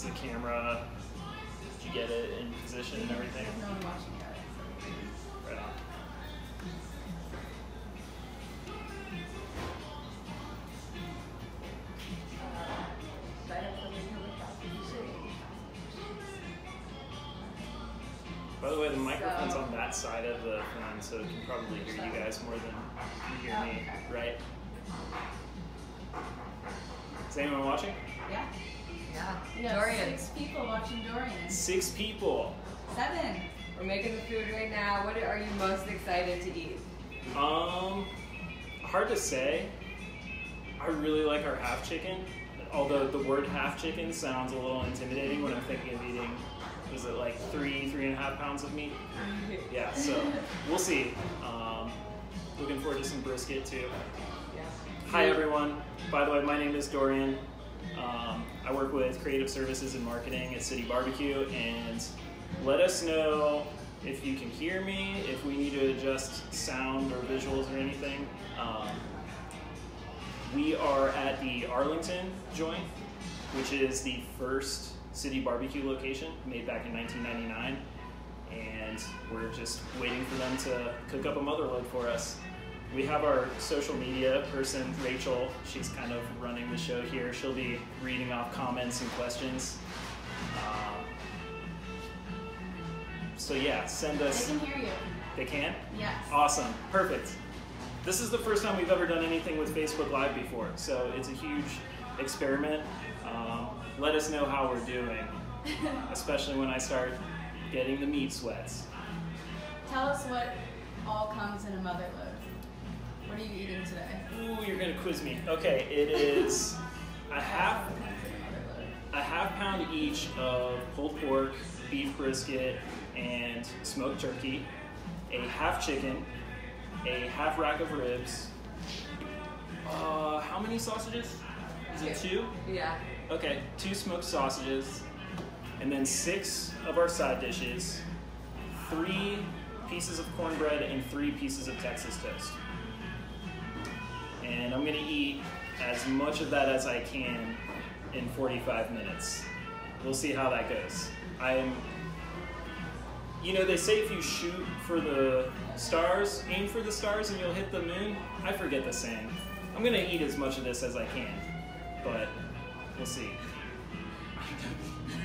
Is the camera, did you get it in position and everything? There's no one watching it. Right on. By the way, the microphone's on that side of the phone, so it can probably hear you guys more than you hear me, right? Is anyone watching? Yeah. Yeah. Dorian. 6 people watching Dorian. 6 people. 7. We're making the food right now. What are you most excited to eat? Hard to say. I really like our half chicken, although the word half chicken sounds a little intimidating when I'm thinking of eating, was it like 3.5 pounds of meat? Yeah, so we'll see. Looking forward to some brisket too. Yeah. Hi everyone. By the way, my name is Dorian. I work with creative services and marketing at City Barbecue, and let us know if you can hear me, if we need to adjust sound or visuals or anything. We are at the Arlington joint, which is the first City Barbecue location made back in 1999, and we're just waiting for them to cook up a Motherload for us. We have our social media person, Rachel. She's kind of running the show here. She'll be reading off comments and questions. So yeah, send us. They can hear you. They can? Yes. Awesome, perfect. This is the first time we've ever done anything with Facebook Live before, so it's a huge experiment. Let us know how we're doing, especially when I start getting the meat sweats. Tell us what all comes in a Motherload. What are you eating today? Ooh, you're gonna quiz me. Okay, it is a half pound each of pulled pork, beef brisket, and smoked turkey, a half chicken, a half rack of ribs. How many sausages? Is it 2? Yeah. Okay, 2 smoked sausages, and then 6 of our side dishes, 3 pieces of cornbread, and 3 pieces of Texas toast. And I'm gonna eat as much of that as I can in 45 minutes. We'll see how that goes. You know, they say if you shoot for the stars, aim for the stars and you'll hit the moon. I forget the saying. I'm gonna eat as much of this as I can, but we'll see.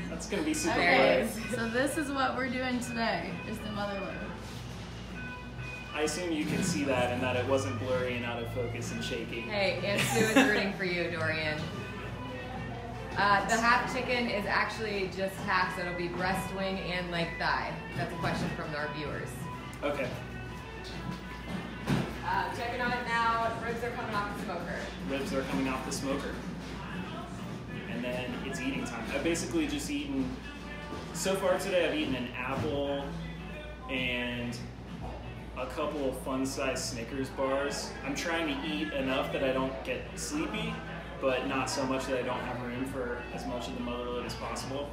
That's gonna be super Okay, quick. so this is what we're doing today, is the Motherload. I assume you can see that and that it wasn't blurry and out of focus and shaky. Hey, Aunt Sue is rooting for you, Dorian. The half chicken is actually just half, so it'll be breast wing and leg thigh. That's a question from our viewers. Okay. Checking on it now. Ribs are coming off the smoker. Ribs are coming off the smoker. And then it's eating time. I've basically just eaten, so far today I've eaten an apple and a couple of fun-sized Snickers bars. I'm trying to eat enough that I don't get sleepy, but not so much that I don't have room for as much of the Motherload as possible.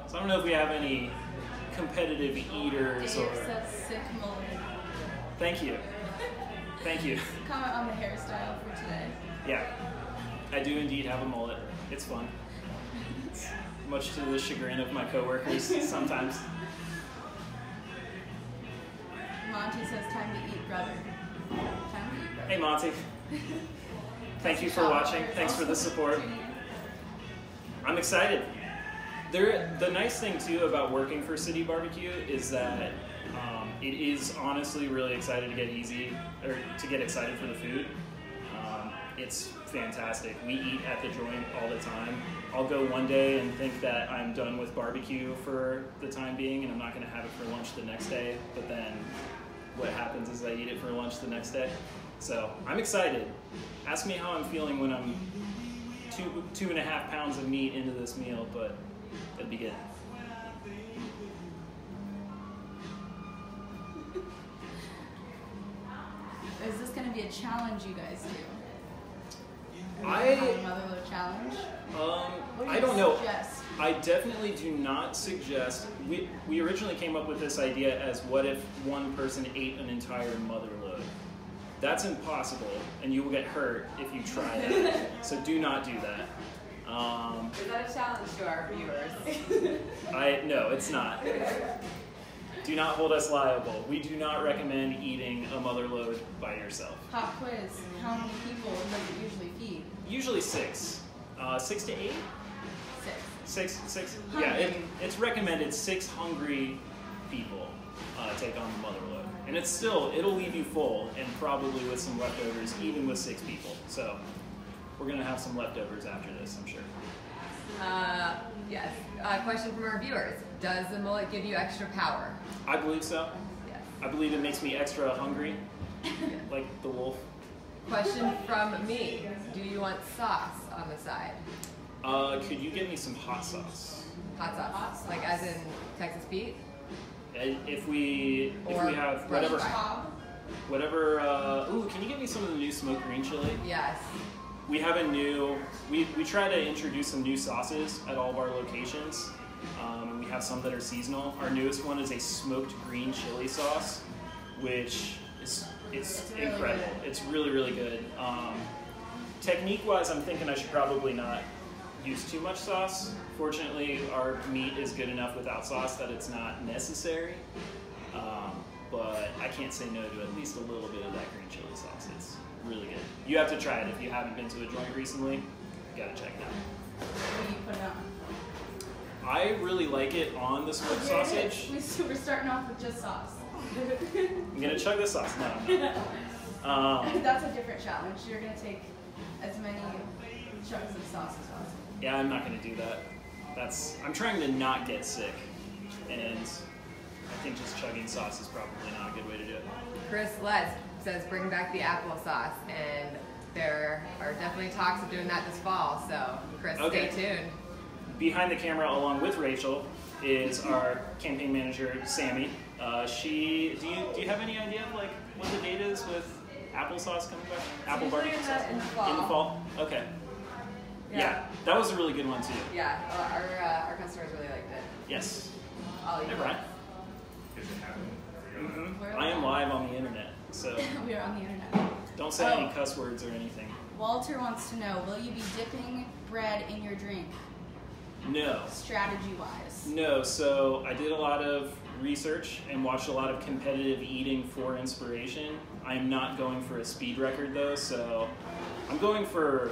So I don't know if we have any competitive eaters Dave or... says sick mullet. Thank you. Thank you. Comment on the hairstyle for today. Yeah, I do indeed have a mullet. It's fun. Much to the chagrin of my coworkers sometimes. Monty says time to eat, brother. Time to eat, brother. Hey Monty. Thank you for watching. Thanks for the support. I'm excited. The nice thing too about working for City Barbecue is that it is honestly really excited to get excited for the food. It's fantastic. We eat at the joint all the time. I'll go one day and think that I'm done with barbecue for the time being and I'm not gonna have it for lunch the next day, but then what happens is I eat it for lunch the next day. So I'm excited. Ask me how I'm feeling when I'm 2.5 pounds of meat into this meal, but it'll be good. Is this going to be a challenge you guys do? I Motherload challenge? I don't know. Suggest? I definitely do not suggest. We originally came up with this idea as what if one person ate an entire Motherload. That's impossible, and you will get hurt if you try that. So do not do that. Is that a challenge to our viewers? No, it's not. Do not hold us liable. We do not recommend eating a Motherload by yourself. Pop quiz. How many people does it usually feed? Usually 6. 6 to 8? 6. Yeah, it's recommended 6 hungry people take on the Motherload. And it'll leave you full and probably with some leftovers, even with 6 people. So we're going to have some leftovers after this, I'm sure. Yes. Question from our viewers. Does the mullet give you extra power? I believe so. Yes. I believe it makes me extra hungry, like the wolf. Question from me. Do you want sauce on the side? Could you get me some hot sauce? Hot sauce. Like as in Texas Pete? If we have whatever, ooh, can you get me some of the new smoked green chili? Yes. We have we try to introduce some new sauces at all of our locations. And we have some that are seasonal. Our newest one is a smoked green chili sauce, which it's incredible. It's really, really good. Technique-wise, I'm thinking I should probably not use too much sauce. Fortunately, our meat is good enough without sauce that it's not necessary. But I can't say no to at least a little bit of that green chili sauce. It's really good. You have to try it if you haven't been to a joint recently. You gotta check it out. What do you put it on? I really like it on the smoked sausage. We're starting off with just sauce. I'm gonna chug the sauce. No, I'm not. That's a different challenge. You're gonna take as many chugs of sauce as possible. Yeah, I'm not gonna do that. I'm trying to not get sick, and I think just chugging sauce is probably not a good way to do it. Chris Les says bring back the applesauce, and there are definitely talks of doing that this fall. So Chris, okay. Stay tuned. Behind the camera, along with Rachel, is our campaign manager, Sammy. Do you have any idea of like what the date is with applesauce coming back? Apple barbecue sauce in the fall. In the fall? Okay. Yeah, that was a really good one too. Yeah, our customers really liked it. Yes. I'll eat Hey, it. Brian. I am live on the internet, so We are on the internet. don't say any cuss words or anything. Walter wants to know, will you be dipping bread in your drink? No. Strategy-wise. No, so I did a lot of research and watched a lot of competitive eating for inspiration. I am not going for a speed record though, so I'm going for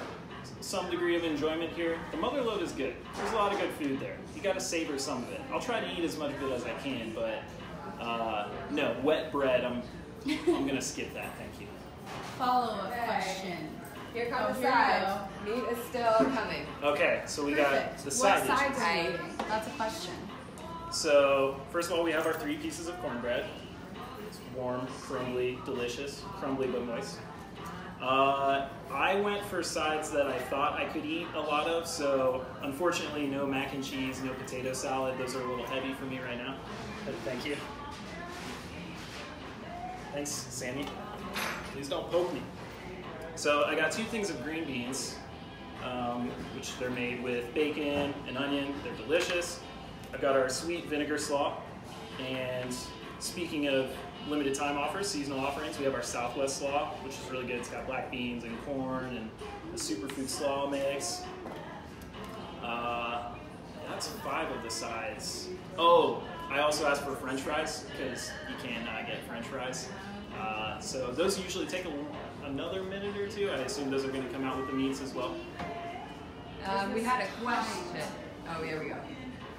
some degree of enjoyment here. The Motherload is good. There's a lot of good food there. You gotta savor some of it. I'll try to eat as much of it as I can, but no, wet bread, I'm gonna skip that, thank you. Follow-up question. Here comes Oh, the here sides. Meat is still coming. Okay, so we got Perfect. the side What dishes. sides are you eating? That's a question. So, first of all, we have our 3 pieces of cornbread. It's warm, crumbly, delicious. Crumbly but moist. I went for sides that I thought I could eat a lot of, so unfortunately no mac and cheese, no potato salad. Those are a little heavy for me right now. But thank you. Thanks, Sammy. Please don't poke me. So I got 2 things of green beans, which they're made with bacon and onion. They're delicious. I've got our sweet vinegar slaw, and speaking of limited time offers, seasonal offerings, we have our Southwest slaw, which is really good. It's got black beans and corn and a superfood slaw mix. That's 5 of the sides. Oh, I also asked for French fries because you cannot get French fries. So those usually take another minute or 2. I assume those are going to come out with the meats as well. We had a question. Oh, here we go.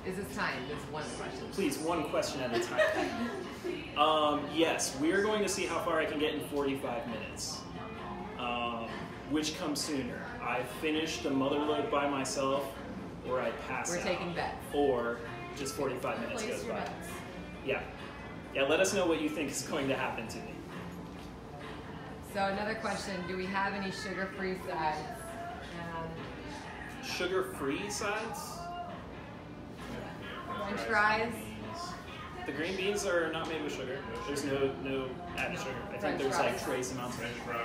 Is this time? There's one question. Please, one question at a time. Yes, we are going to see how far I can get in 45 minutes. Which comes sooner? I finish the Motherload by myself, or I pass out. We're taking bets. Or just 45 minutes Place goes your by. bets. Yeah. Yeah, let us know what you think is going to happen to me. So another question, do we have any sugar-free sides? Sugar-free sides? French fries? The green beans are not made with sugar. There's no added sugar. I think French there's fries. like trace amounts of French fries,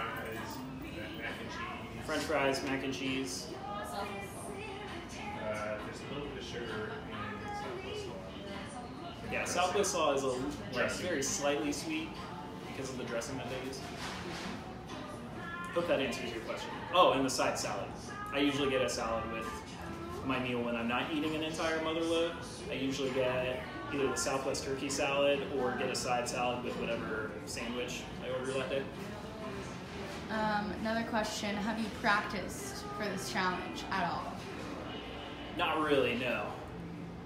mac and cheese. French fries, mac and cheese. There's a little bit of sugar in Southwest slaw. Yeah, Southwest slaw is Dressing. very slightly sweet because of the dressing that they use. Hope that answers your question. Oh, and the side salad. I usually get a salad with my meal when I'm not eating an entire Motherload. I usually get either the Southwest turkey salad or get a side salad with whatever sandwich I order that day. Another question, have you practiced for this challenge at all? Not really, no.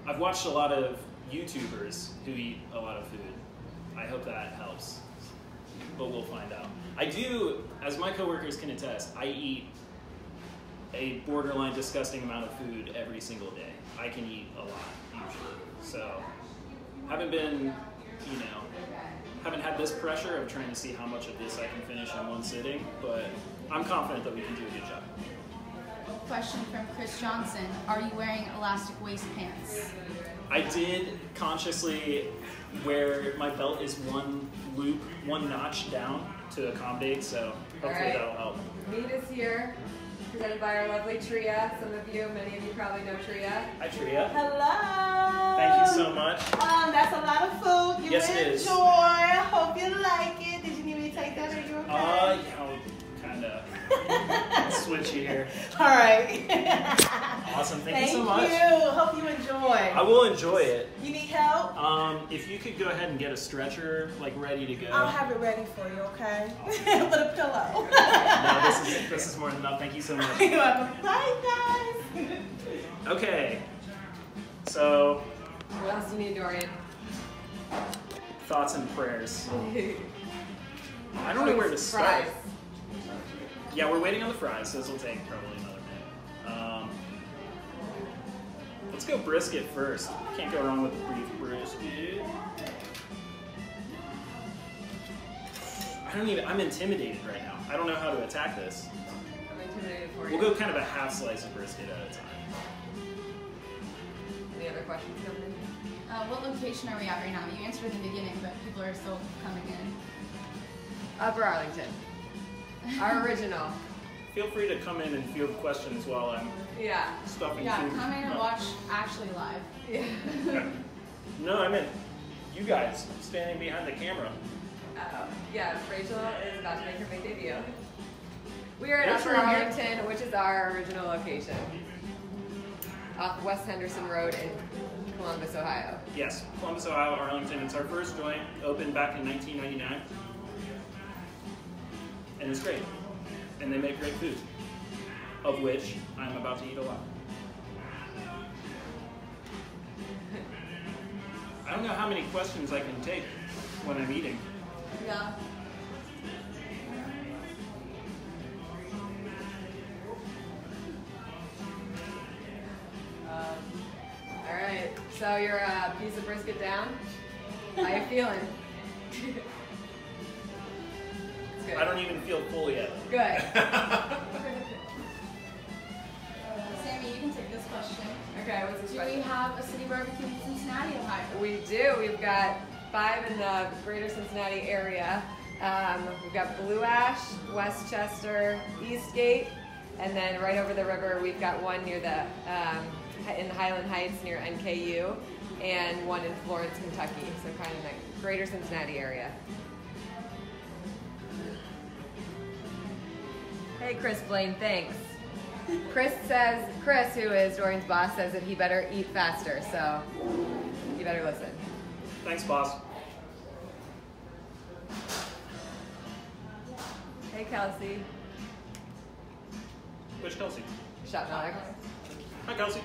I've watched a lot of YouTubers who eat a lot of food. I hope that helps, but we'll find out. I do, as my coworkers can attest, I eat a borderline disgusting amount of food every single day. I can eat a lot, usually. So, haven't been, haven't had this pressure of trying to see how much of this I can finish in one sitting, but I'm confident that we can do a good job. Question from Chris Johnson, are you wearing elastic waist pants? I did consciously wear, my belt is one loop, one notch down to accommodate, so hopefully that'll help. Meat is here, presented by our lovely Tria. Some of you, many of you probably know Tria. Hi, Tria. Hello. Thank you so much. That's a lot of food. You Yes, enjoy. it is. I hope you like it. Did you need me to take that? Are you okay? Kind of switchy here. All right. Awesome. Thank you so much. Thank you. Hope you enjoy. I will enjoy it. You need help? If you could go ahead and get a stretcher, like, ready to go. I'll have it ready for you, okay? With a pillow. No, this is more than enough. Thank you so much. You're welcome. Bye, guys. Okay. So, What else do you need, Dorian? thoughts and prayers. I don't know where to start. Fries. Yeah, we're waiting on the fries. Those will take probably another minute. Let's go brisket first. Can't go wrong with the beef brisket. I'm intimidated right now. I don't know how to attack this. I'm intimidated for you. We'll go kind of a half slice of brisket at a time. Any other questions coming in? What location are we at right now? You answered in the beginning, but people are still coming in. Upper Arlington. Our original. Feel free to come in and field questions while I'm Yeah. stuffing Yeah, food. come in and watch actually live. Yeah. No, I meant you guys standing behind the camera. Yeah, Rachel is about to make her big debut. We are at There's Upper her here. Arlington, which is our original location. Off West Henderson Road in Columbus, Ohio. Yes, Columbus, Ohio, Arlington. It's our first joint, opened back in 1999. And it's great. And they make great food, of which I'm about to eat a lot. I don't know how many questions I can take when I'm eating. Yeah. All right, so you're a piece of brisket down. How you feeling? It's good. I don't even feel full yet. Good. Sammy, you can take this question. Okay, what's this Do question? we have a city barbecue in Cincinnati, Ohio? We do. We've got 5 in the greater Cincinnati area. We've got Blue Ash, Westchester, Eastgate, and then right over the river we've got one near the in Highland Heights near NKU, and one in Florence, Kentucky. So kind of in the greater Cincinnati area. Hey, Chris Blaine, thanks. Chris, who is Dorian's boss, says that he better eat faster, so you better listen. Thanks, boss. Hey, Kelsey. Which Kelsey? Shot Miller. Hi, Kelsey.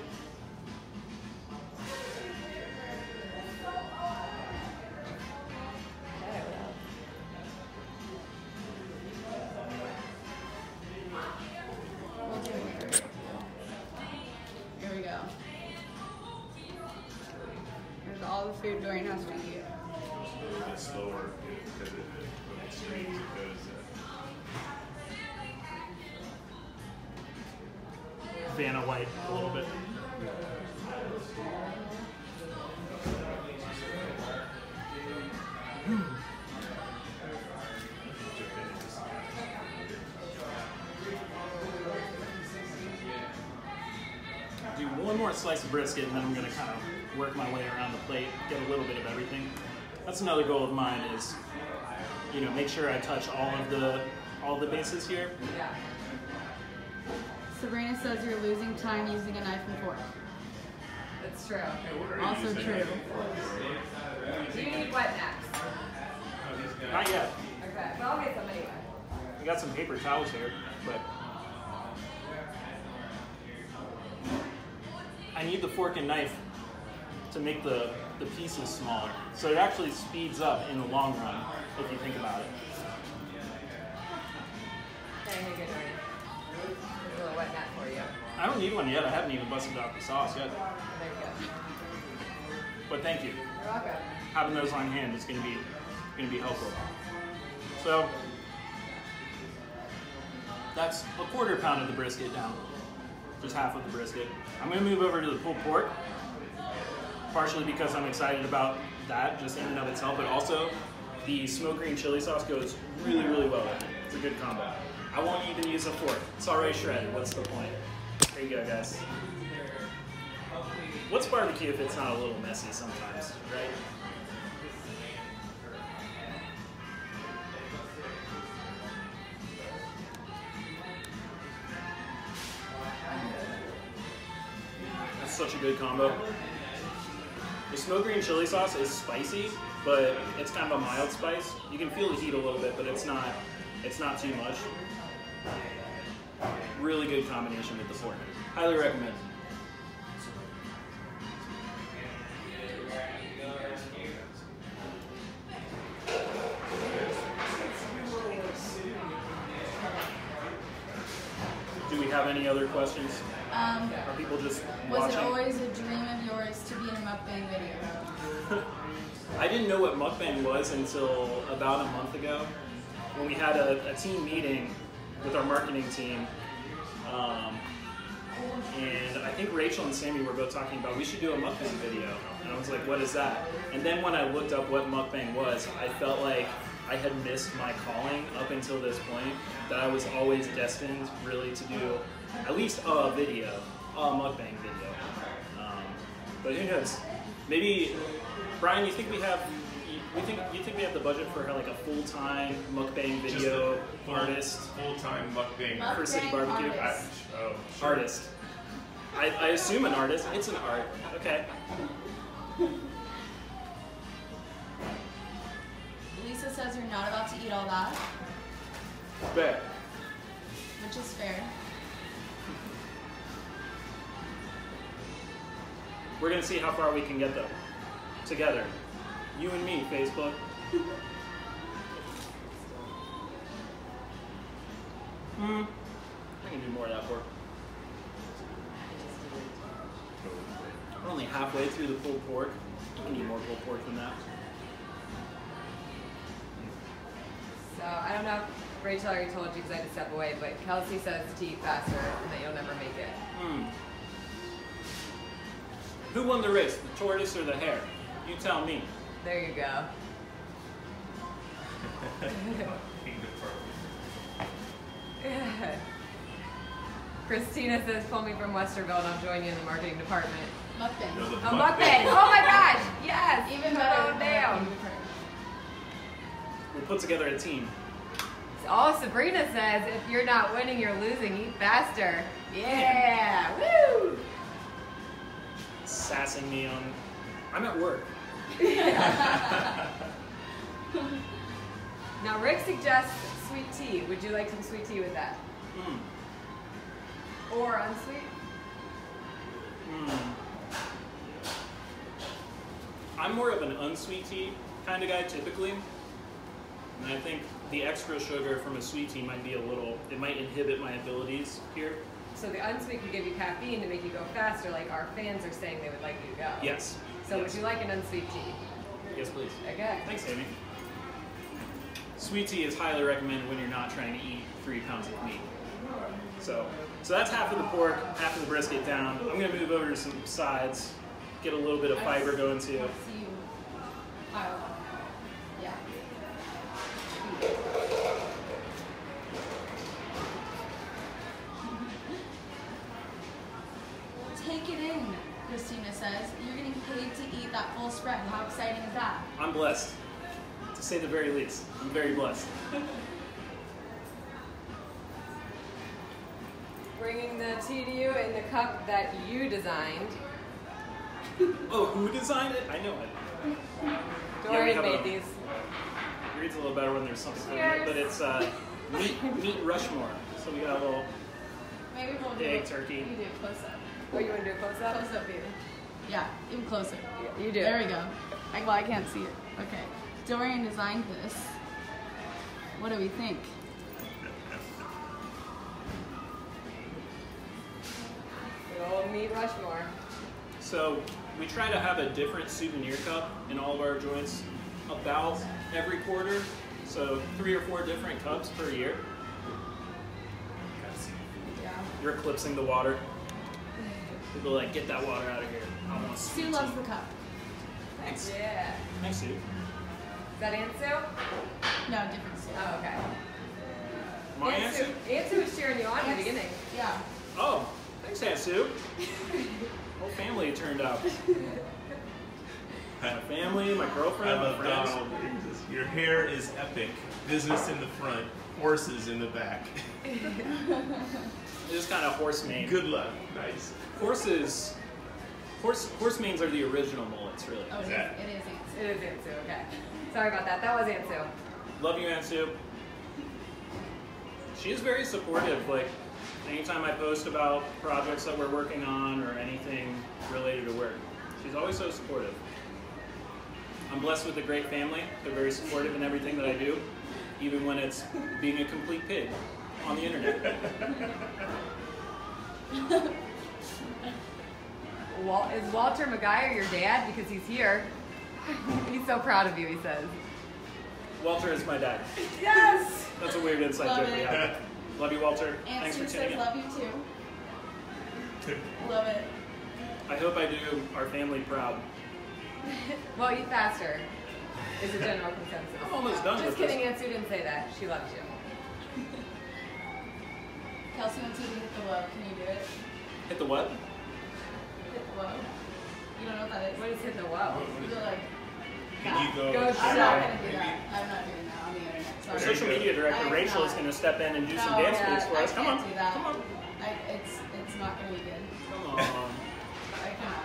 Okay, what else? Here we go. There's all the food Dorian has to eat. A little bit slower because when it streams, it goes. Vanna White a little bit. Do one more slice of brisket, and then I'm going to kind of work my way around the plate, get a little bit of everything. That's another goal of mine is, make sure I touch all the bases here. Yeah. Sabrina says you're losing time using a knife and fork. That's true. Also true. Do you need wet naps? Not yet. Okay, but I'll get some anyway. We got some paper towels here, but I need the fork and knife to make the pieces smaller. So it actually speeds up in the long run, if you think about it. Okay, here you go, Dorian. There's a little wet nap for you. I don't need one yet. I haven't even busted out the sauce yet. There you go. But thank you. You're welcome. Having those on hand is going to be helpful. So that's a quarter pound of the brisket down, just half of the brisket. I'm going to move over to the pulled pork, partially because I'm excited about that just in and of itself, but also the smoked green chili sauce goes really, really well with it. It's a good combo. I won't even use a fork. It's already shredded. What's the point? There you go, guys. What's barbecue if it's not a little messy sometimes, right? That's such a good combo. The smoked green chili sauce is spicy, but it's kind of a mild spice. You can feel the heat a little bit, but it's not too much. Really good combination with the pork. Highly recommend. Do we have any other questions? Are people just watching? Was it always a dream of yours to be in a mukbang video? I didn't know what mukbang was until about a month ago when we had a team meeting with our marketing team. And I think Rachel and Sammy were both talking about we should do a mukbang video. And I was like, what is that? And then when I looked up what mukbang was, I felt like I had missed my calling up until this point, that I was always destined really to do at least a video, a mukbang video. But who knows? Maybe, Brian, you think we have the budget for like a full-time mukbang video artist? Full-time mukbang For City Barbecue? Artist. Oh, sure. Artist. I assume an artist. It's an art. Okay. Lisa says you're not about to eat all that, Bet. which is fair. We're gonna see how far we can get though. Together. You and me, Facebook. I can do more of that pork. We're only halfway through the pulled pork. I can eat more pulled pork than that. So I don't know if Rachel already told you because I had to step away, but Kelsey says to eat faster and that you'll never make it. Who won the race, the tortoise or the hare? You tell me. There you go. Christina says, pull me from Westerville and I'll join you in the marketing department. Mukbang. A mukbang! Oh my gosh! Yes! Even better. better. Down. We'll put together a team. Oh, Sabrina says, if you're not winning, you're losing. Eat faster. Yeah! Woo! Sassing me on. I'm at work. Now, Rick suggests sweet tea. Would you like some sweet tea with that? Or unsweet? I'm more of an unsweet tea kind of guy typically. And I think the extra sugar from a sweet tea might be it might inhibit my abilities here. So the unsweet can give you caffeine to make you go faster, like our fans are saying they would like you to go. Yes. So yes. would you like an unsweet tea? Yes, please. Okay. Thanks, Amy. Sweet tea is highly recommended when you're not trying to eat 3 pounds of meat. So that's half of the pork, half of the brisket down. I'm gonna move over to some sides, get a little bit of fiber going too. See you. Yeah. Take it in, Christina says. You're getting paid to eat that full spread. How exciting is that? I'm blessed, to say the very least. I'm very blessed. bringing the tea to you in the cup that you designed. Oh, who designed it? I know it. Dorian have made these. It reads a little better when there's something in Cheers. it, but it's meat Rushmore. So we got a little Maybe we'll do egg it. turkey. You do close up. Oh, you want to do a close-up? Close up view. Yeah, even closer. You do. There we go. Well, I can't see it. Okay. Dorian designed this. What do we think? Good old meat Rushmore. So we try to have a different souvenir cup in all of our joints about every quarter. So 3 or 4 different cups per year. Yeah. You're eclipsing the water. People are like, get that water out of here. I want Sue sweet loves tea." the cup. Thanks. Yeah. Thanks, Sue. Is that Aunt Sue? No, different Sue. Oh, okay. My Aunt Sue? Aunt Sue was cheering you on in the beginning. Yeah. Oh, thanks, Aunt Sue. Whole family turned out. My family, my girlfriend, I my love friends. Donald. Your hair is epic. Business in the front, horses in the back. It is kind of horse mane. Good luck. Nice. Horse manes are the original mullets, really. Oh, it is. That- It is Aunt Sue. It is Aunt Sue, okay. Sorry about that. That was Aunt Sue. Love you, Aunt Sue. She is very supportive. Like, anytime I post about projects that we're working on or anything related to work, she's always so supportive. I'm blessed with a great family. They're very supportive in everything that I do, even when it's being a complete pig on the internet. Is Walter McGuire your dad? Because he's here. He's so proud of you, he says. Walter is my dad. Yes! That's a weird inside Love joke we it. have. Love you, Walter. Aunt Thanks Sue for tuning says in. love you too. Love it. I hope I do our family proud. Well, eat faster is a general consensus. I'm almost done Just with kidding, this. Aunt Sue didn't say that. She loves you. Kelsey wants you to hit the low. Can you do it? Hit the what? Hit the low. You don't know what that is? What is hit the well? You go like Can you go? Go I'm Shut not up. gonna do that. I'm not doing that on the internet. Our Sorry. social media director, I'm Rachel, is not. going to step in and do some No, dance yeah, moves for us. I Come can't on. do that. Come on. It's not gonna be good. Come on. I cannot.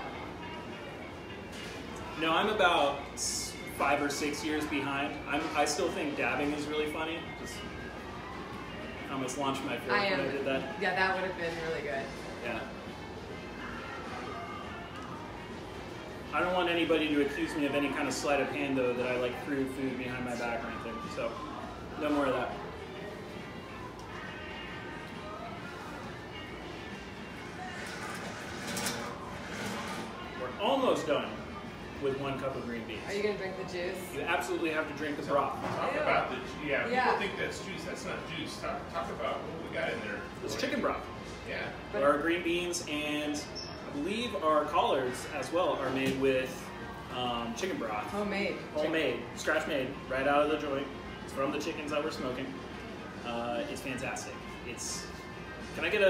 No, I'm about 5 or 6 years behind. I still think dabbing is really funny. Just, I almost launched my film when I did that. Yeah, that would have been really good. Yeah. I don't want anybody to accuse me of any kind of sleight of hand, though, that I like threw food behind my back or anything. So, no more of that. We're almost done with 1 cup of green beans. Are you going to drink the juice? You absolutely have to drink the broth. Talk about the Yeah. People think that's juice. That's not juice. Talk about what we got in there. It's chicken broth. Yeah. But our green beans and I believe our collards as well are made with chicken broth. Homemade. Homemade, scratch made, right out of the joint. It's from the chickens that we're smoking. It's fantastic. It's. Can I get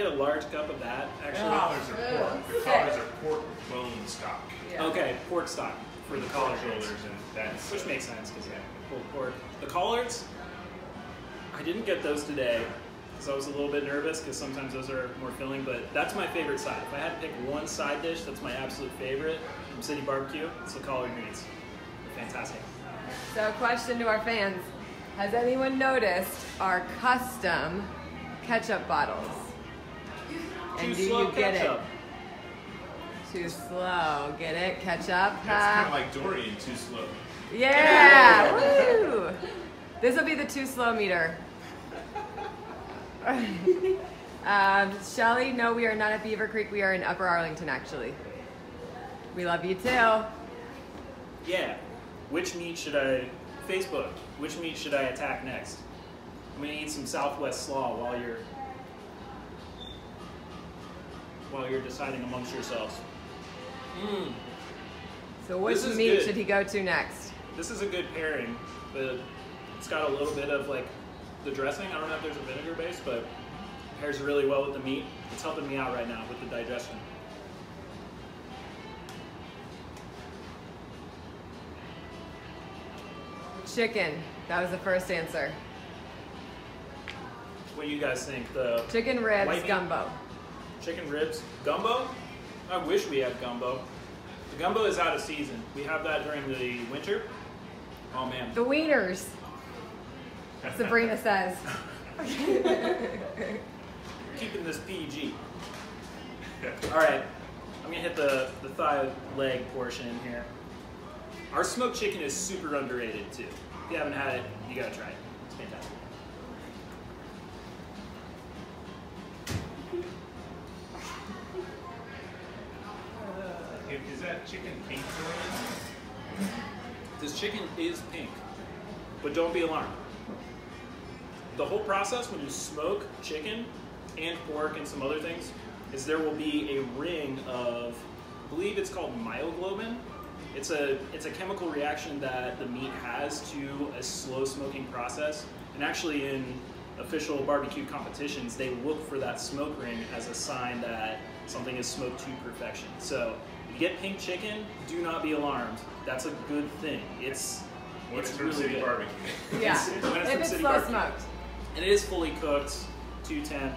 a large cup of that? Actually. Collars are pork. The collars are pork bone stock. Yeah. Okay, pork stock for the collar Shoulders, shoulders, and that's which makes sense because pulled pork. The collards, I didn't get those today because I was a little bit nervous because sometimes those are more filling. But that's my favorite side. If I had to pick one side dish, that's my absolute favorite from City Barbecue. It's the collard greens. They're fantastic. So, a question to our fans. Has anyone noticed our custom ketchup bottles? And Too do slow you get ketchup. it? Too slow. Get it? Ketchup? That's kind of Huh? like Dorian, too slow. Yeah! Woo! This will be the too slow meter. Shelly, no, we are not at Beaver Creek. We are in Upper Arlington, actually. We love you too. Yeah. Which meat should I Facebook? Which meat should I attack next? I'm gonna eat some Southwest slaw while you're deciding amongst yourselves. Mmm. So, which This is meat good. should he go to next? This is a good pairing. It's got a little bit of like the dressing. I don't know if there's a vinegar base, but it pairs really well with the meat. It's helping me out right now with the digestion. Chicken. That was the first answer. What do you guys think? The Chicken ribs white meat? gumbo. Chicken ribs gumbo? I wish we had gumbo. The gumbo is out of season. We have that during the winter. Oh man. The wieners, Sabrina says. Keeping this PG. All right, I'm gonna hit the thigh leg portion here. Our smoked chicken is super underrated too. If you haven't had it, you gotta try it. It's fantastic. Is that chicken pink, Dorian? This chicken is pink, but don't be alarmed. The whole process when you smoke chicken and pork and some other things is there will be a ring of, I believe it's called myoglobin. It's a chemical reaction that the meat has to a slow smoking process. And actually in official barbecue competitions, they look for that smoke ring as a sign that something is smoked to perfection. So if you get pink chicken, do not be alarmed. That's a good thing. It's From really City good. Barbecue. Yeah, When if from it's City slow Barbecue. smoked. And it is fully cooked to temp,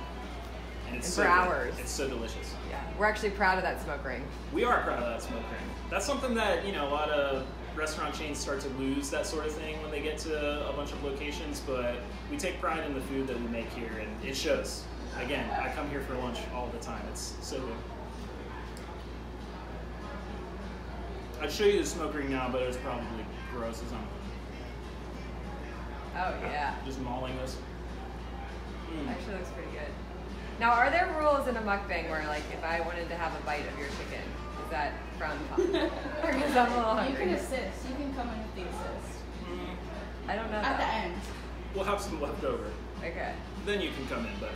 and it's And so for good. hours. It's so delicious. Yeah, we're actually proud of that smoke ring. We are proud of that smoke ring. That's something that, a lot of restaurant chains start to lose that sort of thing when they get to a bunch of locations, but we take pride in the food that we make here, and it shows. Again, I come here for lunch all the time. It's so good. I'd show you the smoke ring now, but it's probably gross as I'm Oh yeah, just mauling this. actually looks pretty good. Now, are there rules in a mukbang where, like, if I wanted to have a bite of your chicken, is that frowned upon? Because I'm a little You hungry. can assist. You can come in with the assist. I don't know At the that. end. We'll have some left over. Okay. Then you can come in, but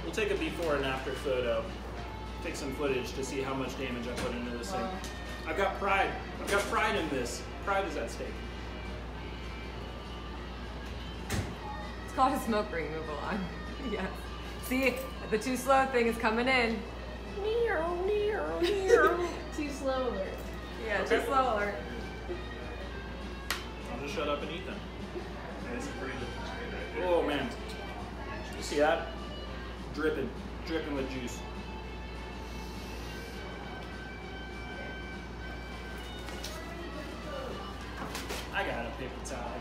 we'll take a before and after photo. Take some footage to see how much damage I put into this thing. Wow. I've got pride. I've got pride in this. Pride is at stake. It's called a smoke ring. Move along. Yes. See, the too slow thing is coming in. Too slow alert. Yeah, Okay. too slow alert. I'll just shut up and eat them. That's a pretty good chicken right there. Oh man. You see that? Dripping. Dripping with juice. I got a paper towel.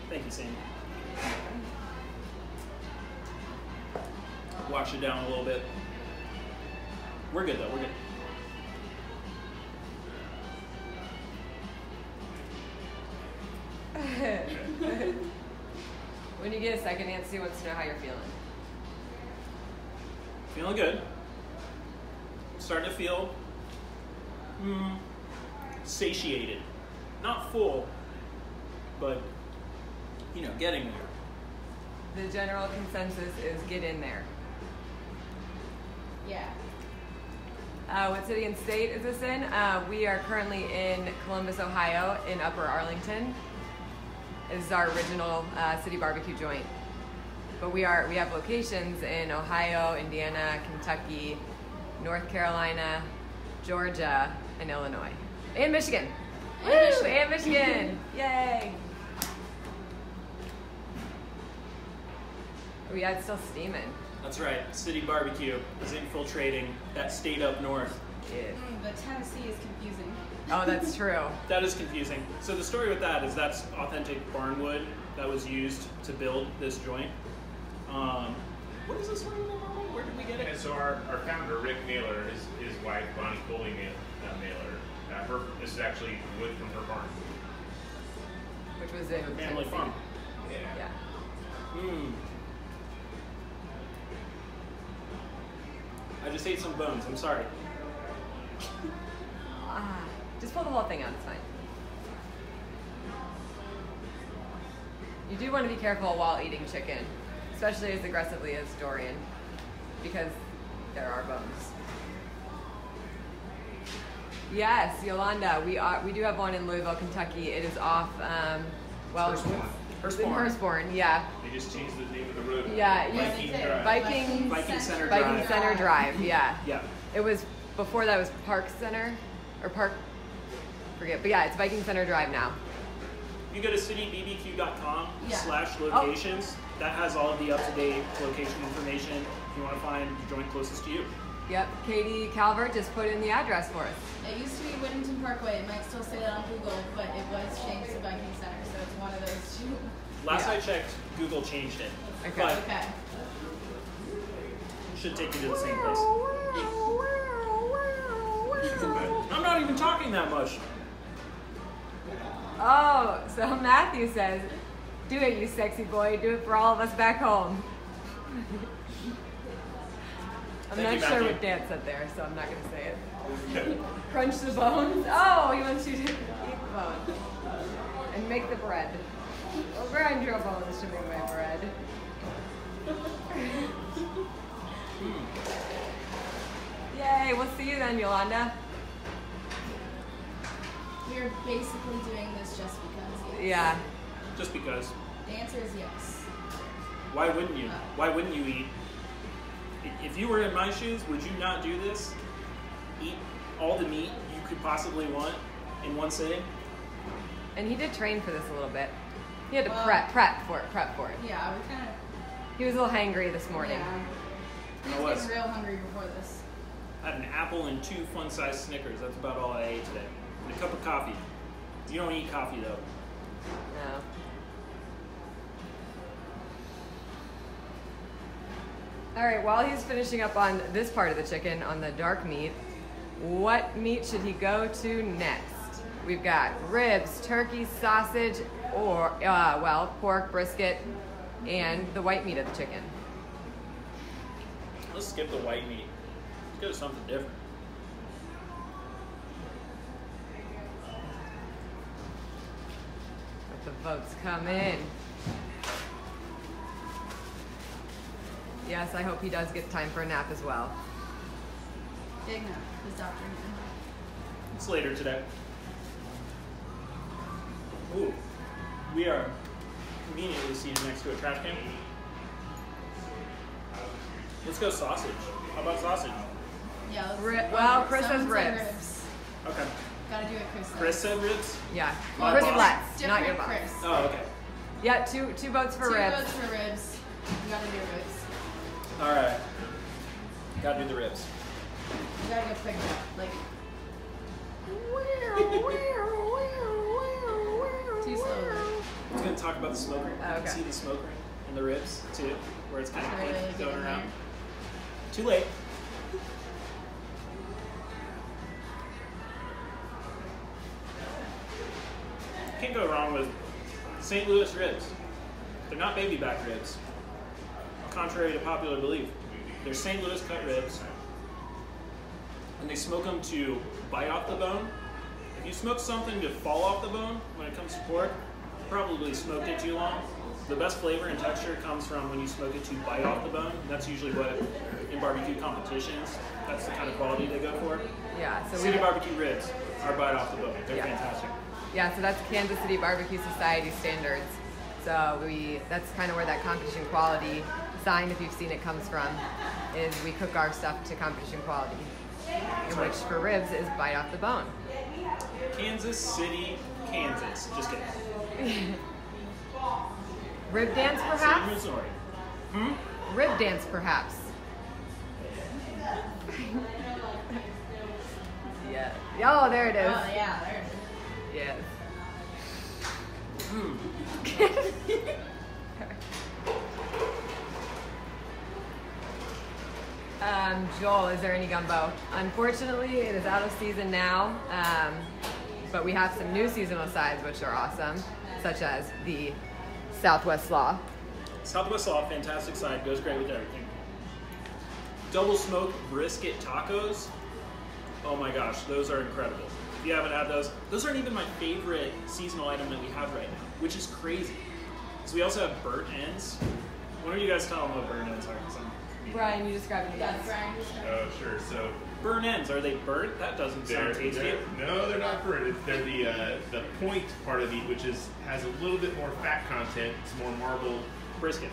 Thank you, Sandy. Wash it down a little bit. We're good though, we're good. When you get a second, Nancy wants to know how you're feeling. Feeling good. Starting to feel satiated. Not full, but getting there. The general consensus is get in there. Yeah. What city and state is this in? We are currently in Columbus, Ohio, in Upper Arlington. This is our original city barbecue joint. But we have locations in Ohio, Indiana, Kentucky, North Carolina, Georgia, and Illinois. And Michigan. And Woo! Michigan. And Michigan. Yay! Oh yeah, it's still steaming. That's right. City Barbecue is infiltrating that state up north. Yeah. But Tennessee is confusing. Oh, that's true. That is confusing. So the story with that is that's authentic barn wood that was used to build this joint. What is this one? Where did we get it? And so our founder, Rick Naylor, his wife, Bonnie Coley Naylor, this is actually wood from her barn. Which was in Family Tennessee. farm. Yeah. I just ate some bones. I'm sorry. Just pull the whole thing out, it's fine. You do want to be careful while eating chicken, especially as aggressively as Dorian, because there are bones. Yes, Yolanda, we do have one in Louisville, Kentucky. It is off, Hurstbourne. Hurstbourne, yeah. They just changed the name of the road. Yeah, Viking Yes, Drive. Viking Center Viking Drive. Center Drive, yeah. Yeah. It was, before that was Park Center, or Park, forget, but yeah, it's Viking Center Drive now. You go to citybbq.com Yeah. /locations. that has all of the up-to-date location information if you want to find the joint closest to you. Yep, Katie Calvert just put in the address for us. It used to be Whittington Parkway. It might still say that on Google, but it was changed to Viking Center, so it's one of those two. Last Yeah. I checked, Google changed it. Okay. But Okay. it should take you to the same place. I'm not even talking that much. Oh, so Matthew says, do it, you sexy boy. Do it for all of us back home. I'm Thank you, not sure Matthew. what Dan said there, so I'm not going to say it. Crunch the bones. Oh, he wants you to eat the bones. And make the bread. Well, grind your bones to make my bread. Yay, we'll see you then, Yolanda. We're basically doing this just because. Yes. Yeah. Just because. The answer is yes. Why wouldn't you? Why wouldn't you eat? If you were in my shoes, would you not do this? Eat all the meat you could possibly want in one sitting? And he did train for this a little bit. He had to Well- prep for it. Yeah, we kind of. He was a little hangry this morning. Yeah. He I was was. getting real hungry before this. I had an apple and 2 fun-sized Snickers. That's about all I ate today. And a cup of coffee. You don't eat coffee though. No. All right, while he's finishing up on this part of the chicken, on the dark meat, what meat should he go to next? We've got ribs, turkey, sausage, or, pork, brisket, and the white meat of the chicken. Let's skip the white meat. Let's go to something different. Let the votes come in. Yes, I hope he does get time for a nap as well. Big no, his doctor. It's later today. Ooh, we are conveniently seated next to a trash can. Let's go sausage. How about sausage? Yeah. Chris says someone said ribs. Okay. Gotta do it, Chris. said. Chris said ribs? Yeah, My Chris boss. Letts, not Different your boss. Chris. Oh, okay. Yeah, two votes for Two ribs. votes for ribs. You gotta do ribs. All right. Gotta do the ribs. You gotta go quick. Like. Too slow. I was gonna talk about the smoke ring. Oh, okay. See the smoke ring and the ribs too, where it's kind of Really pink get going in around. there. Too late. Can't go wrong with St. Louis ribs. They're not baby back ribs, contrary to popular belief. They're St. Louis cut ribs, and they smoke them to bite off the bone. If you smoke something to fall off the bone when it comes to pork, you probably smoked it too long. The best flavor and texture comes from when you smoke it to bite off the bone. That's usually what, in barbecue competitions, that's the kind of quality they go for. Yeah, so City barbecue ribs are bite off the bone. They're Yeah. fantastic. Yeah, so that's Kansas City Barbecue Society standards. So that's kind of where that competition quality sign, if you've seen it, comes from, is we cook our stuff to competition quality, in which for ribs is bite off the bone. Kansas City, Kansas. Just kidding. Rib dance, City, perhaps? Missouri. Rib dance, perhaps. Yeah. Oh, there it is. Oh yeah, there. Yes. Joel, is there any gumbo? Unfortunately, it is out of season now, but we have some new seasonal sides which are awesome, such as the Southwest Slaw. Southwest Slaw, fantastic side, goes great with everything. Double smoked brisket tacos. Oh my gosh, those are incredible. If you haven't had those aren't even my favorite seasonal item that we have right now, which is crazy. So we also have burnt ends. Why don't you guys tell them what burnt ends are? 'Cause I'm- Brian, you described it Yeah, best. Brian. Oh, sure. So Burnt ends, are they burnt? That doesn't sound tasty. no, they're not burnt. They're the point part of meat, which has a little bit more fat content. It's more marbled. Brisket.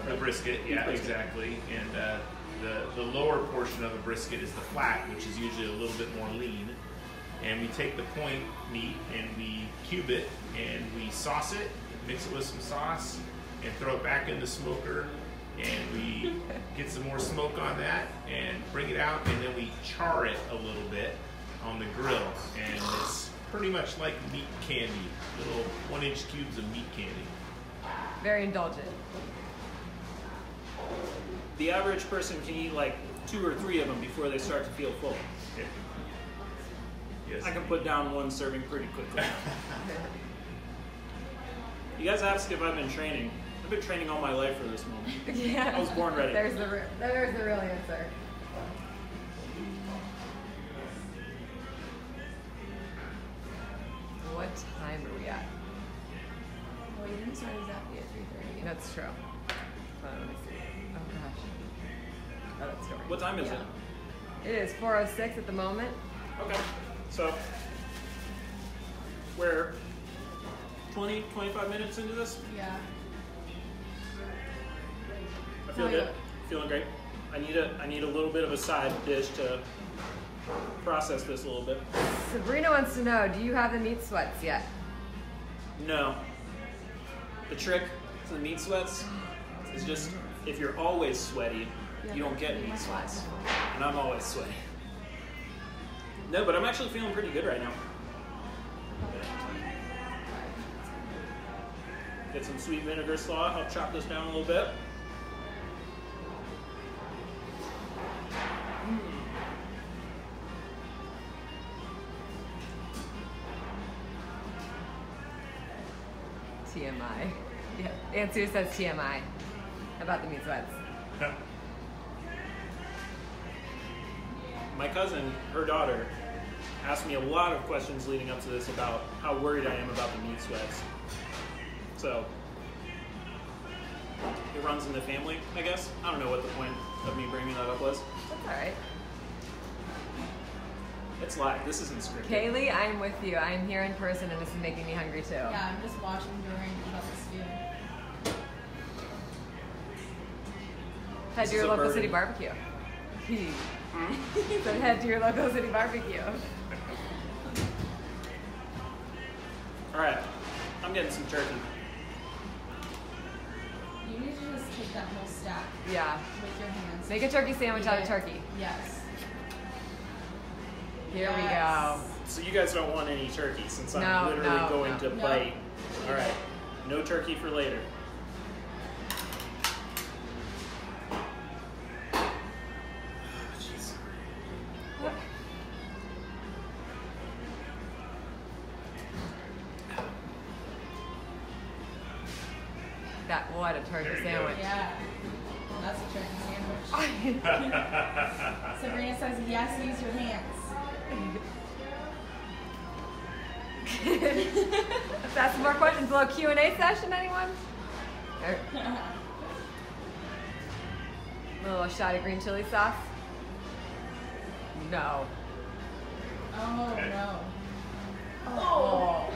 The brisket, yeah, Brisket. exactly. And the lower portion of a brisket is the flat, which is usually a little bit more lean. And we take the point meat and we cube it and we sauce it, mix it with some sauce, and throw it back in the smoker, and we get some more smoke on that and bring it out, and then we char it a little bit on the grill, and it's pretty much like meat candy, little 1-inch cubes of meat candy. Very indulgent. The average person can eat like 2 or 3 of them before they start to feel full. Yeah. Yes. I can put down 1 serving pretty quickly. You guys asked if I've been training. I've been training all my life for this moment. Yeah. I was born ready. There's the real answer. What time are we at? Well, you didn't start exactly at 3:30. That's true. Let me see. Oh gosh. Oh, that's Dorian. What time is Yeah. it? It is 4:06 at the moment. Okay. So, we're 20, 25 minutes into this. Yeah. I feel Oh, good. yeah. Feeling great. I need a little bit of a side dish to process this a little bit. Sabrina wants to know, do you have the meat sweats yet? No. The trick to the meat sweats is just if you're always sweaty, you don't get meat sweats. And I'm always sweaty. No, but I'm actually feeling pretty good right now. Get some sweet vinegar slaw. I'll chop this down a little bit. TMI. Yeah. Aunt Sue says TMI about the meat sweats. My cousin, her daughter, asked me a lot of questions leading up to this about how worried I am about the meat sweats. So, it runs in the family, I guess. I don't know what the point of me bringing that up was. That's all right. It's live. This isn't scripted. Kaylee, I'm with you. I'm here in person, and this is making me hungry too. Yeah, I'm just watching Dorian eat up this food. Head This to your is a local burden. city barbecue. Said head to your local city barbecue. All right, I'm getting some turkey. You need to just take that whole stack Yeah. with your hands. Make a turkey sandwich Eat out of it. turkey. Yes. Here we Yes. go. So you guys don't want any turkey since I'm No, literally no, going no. to No. bite. All right, no turkey for later. Jeez. That what a turkey There you go. sandwich. Yeah. That's a turkey sandwich. Sabrina says, yes, use your hands. Let's ask some more questions. A little Q&A session, anyone? Or a little shot of green chili sauce? No. Oh, Okay. no. Oh.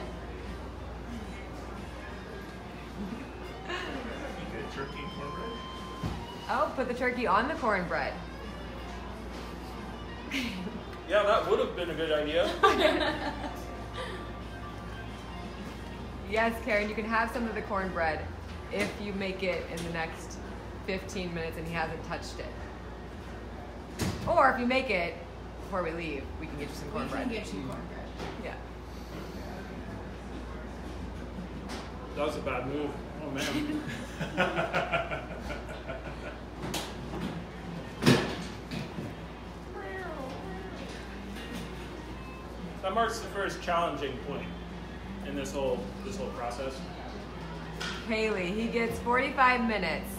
You good turkey and cornbread? Oh, put the turkey on the cornbread. Yeah, that would have been a good idea. Yes, Karen, you can have some of the cornbread if you make it in the next 15 minutes and he hasn't touched it. Or if you make it before we leave, we can get you some We cornbread. can get you cornbread. Yeah. That was a bad move. Oh man. That marks the first challenging point in this whole process. Haley, he gets 45 minutes,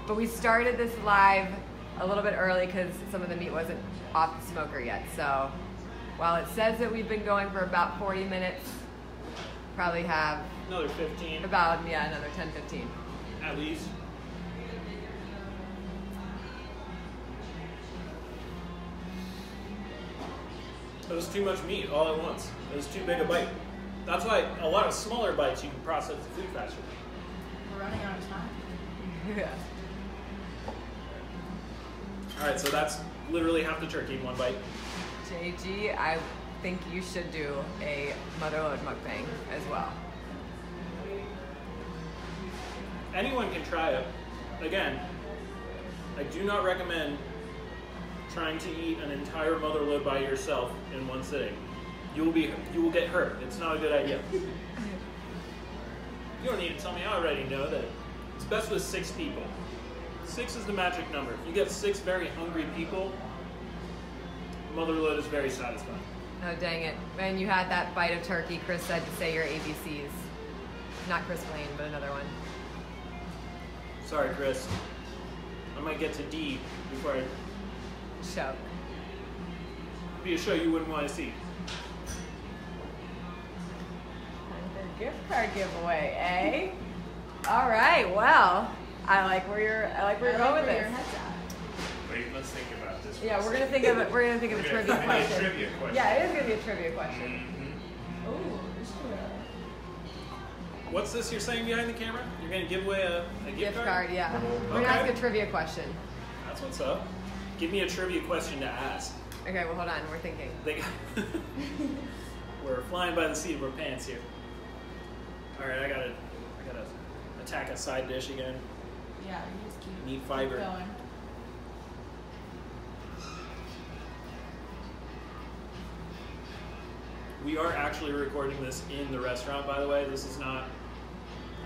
but we started this live a little bit early because some of the meat wasn't off the smoker yet. So while it says that we've been going for about 40 minutes, probably have Another 15 about, another 10, 15. at least. It was too much meat all at once. It was too big a bite. That's why a lot of smaller bites you can process the food faster. We're running out of time. Yeah. All right, so that's literally half the turkey in one bite. JG, I think you should do a Motherload mukbang as well. anyone can try it. Again, I do not recommend trying to eat an entire Motherload by yourself in one sitting. You will get hurt. It's not a good idea. You don't need to tell me. I already know that it's best with 6 people. 6 is the magic number. If you get 6 very hungry people, Motherload is very satisfying. Oh, dang it. When you had that bite of turkey, Chris said to say your ABCs. Not Chris Blaine, but another one. Sorry, Chris. I might get to D before I... Show. Be a show you wouldn't want to see. Gift card giveaway, eh? All right. Well, I like where you're going with this. Wait, let's think about this. Yeah, we're gonna think of it. We're gonna think of a trivia question. A trivia question. Yeah, it is gonna be a trivia question. Mm-hmm. Oh, sure. What's this you're saying behind the camera? You're going to give away a gift card? Yeah. We're gonna Okay. ask a trivia question. That's what's up. Give me a trivia question to ask. Okay. Well, hold on. We're thinking. We're flying by the seat of our pants here. All right, I gotta attack a side dish again. Yeah, you just keep Need fiber. keep going. We are actually recording this in the restaurant, by the way. This is not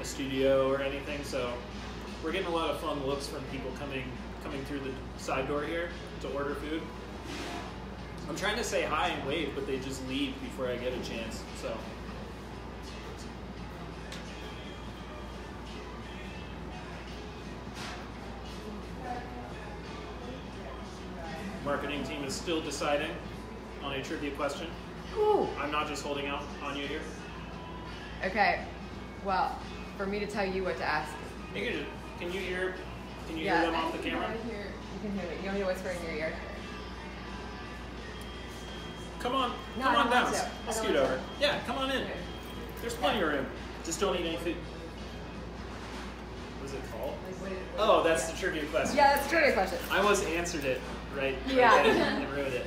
a studio or anything, so we're getting a lot of fun looks from people coming through the side door here to order food. I'm trying to say hi and wave, but they just leave before I get a chance, so. Marketing team is still deciding on a trivia question. Ooh. I'm not just holding out on you here. Okay. Well, for me to tell you what to ask. Can you hear Yeah. them off the camera? Here. You can hear me. You want me to whisper in your ear? Come on, No, come I on don't down. want to. I Let's don't scoot want over. Yeah, come on in. There's plenty of room. Just don't eat any food. What is it called? Oh, that's the trivia question. Yeah, that's a trivia question. I almost answered it right Yeah. then and wrote it.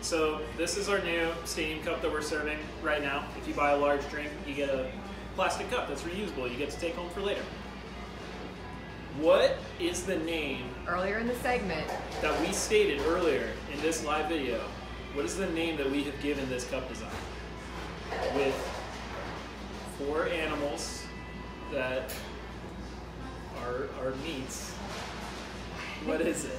So this is our new stadium cup that we're serving right now. If you buy a large drink, you get a plastic cup that's reusable. You get to take home for later. What is the name Earlier in the segment, that we stated earlier in this live video? What is the name that we have given this cup design? With 4 animals that are meats. What is it?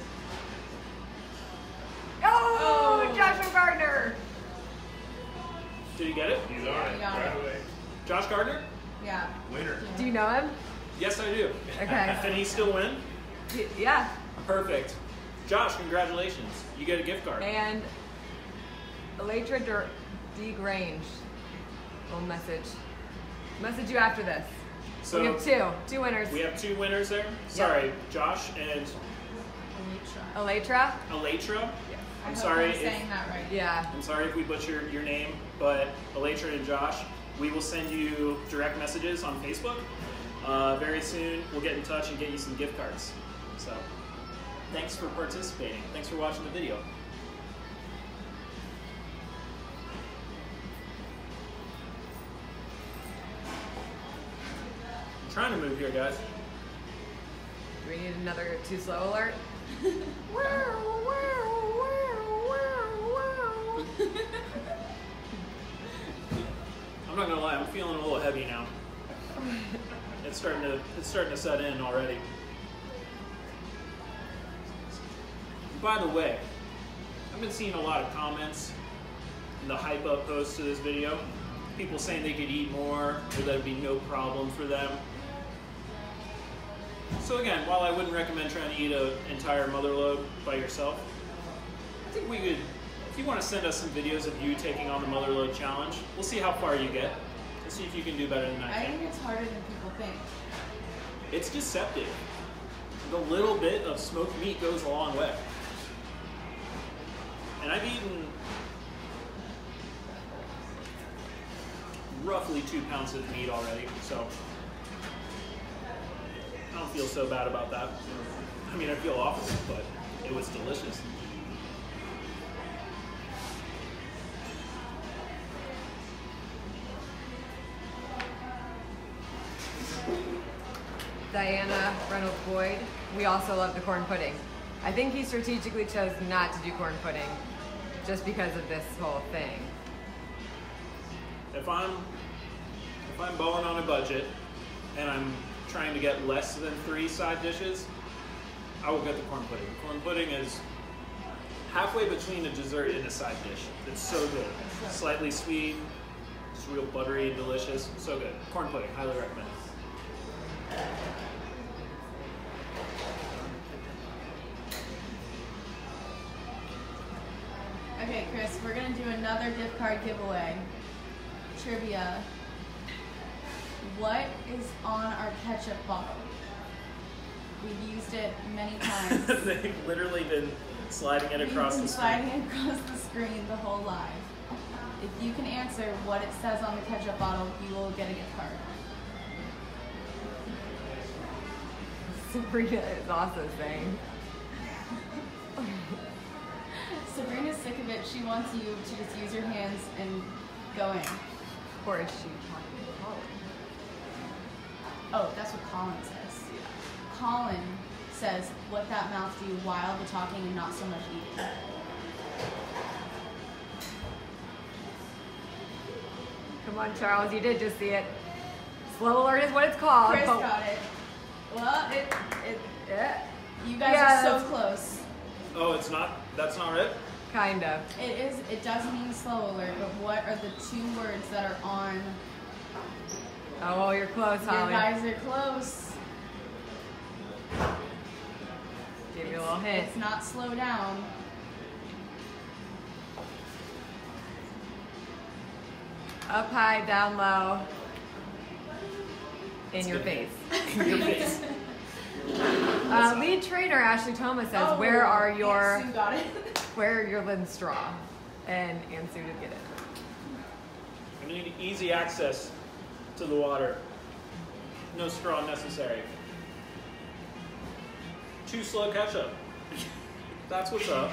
oh, Joshua Gardner. Did you get it? He's on it Yeah. right away. Josh Gardner? Yeah. Winner. Do you know him? Yes, I do. Okay. Can he still win? Yeah. Perfect. Josh, congratulations. You get a gift card. And Elytra D. Grange will message you after this. So we have two winners. we have 2 winners there. Sorry, Josh and Elytra. Elytra. I I'm hope sorry I'm if saying that right. Yeah. I'm sorry if we butchered your name, but Elytra and Josh, we will send you direct messages on Facebook. Very soon, we'll get in touch and get you some gift cards. So, thanks for participating. Thanks for watching the video. I'm trying to move here, guys. Do we need another too slow alert? I'm not gonna lie, I'm feeling a little heavy now. It's starting to set in already. By the way, I've been seeing a lot of comments in the hype up post to this video. People saying they could eat more, or that would be no problem for them. So again, while I wouldn't recommend trying to eat an entire Motherload by yourself, I think we could, if you want to send us some videos of you taking on the Motherload challenge, we'll see how far you get. We'll see if you can do better than I I can. think it's harder than people think. It's deceptive. The little bit of smoked meat goes a long way. And I've eaten roughly 2 pounds of meat already, so I don't feel so bad about that. I mean, I feel awful, but it was delicious. Diana Reynolds Boyd. We also love the corn pudding. I think he strategically chose not to do corn pudding just because of this whole thing. If I'm balling on a budget and I'm trying to get less than 3 side dishes, I will get the corn pudding. Corn pudding is halfway between a dessert and a side dish. It's so good. Slightly sweet, it's real buttery and delicious. So good. Corn pudding, highly recommend. Okay, Chris, we're gonna do another gift card giveaway. Trivia. What is on our ketchup bottle? We've used it many times. They've literally been sliding it across the screen. Sliding it across the screen the whole live. If you can answer what it says on the ketchup bottle, you will get a gift card. Sabrina is also saying. Sabrina's sick of it. She wants you to just use your hands and go in. Or is she talking to Colin? Oh, that's what Colin says. Colin says, let that mouth do while the talking and not so much eating. Come on, Charles, you did just see it. Slow alert is what it's called. Chris got it. Well, Yeah. you guys are so close. Oh, it's not? That's not it? Kind of. It is. It does mean slow alert, but what are the 2 words that are on? Oh, well, you're close, You Holly. guys are close. Give you a little hint. It's not slow down. Up high, down low. In your face. In your face. Lead trainer Ashley Thomas says, "Where are your Sue got it. where are your lid straw?" And Sue did get it. I need easy access to the water. No straw necessary. Too slow ketchup. That's what's up.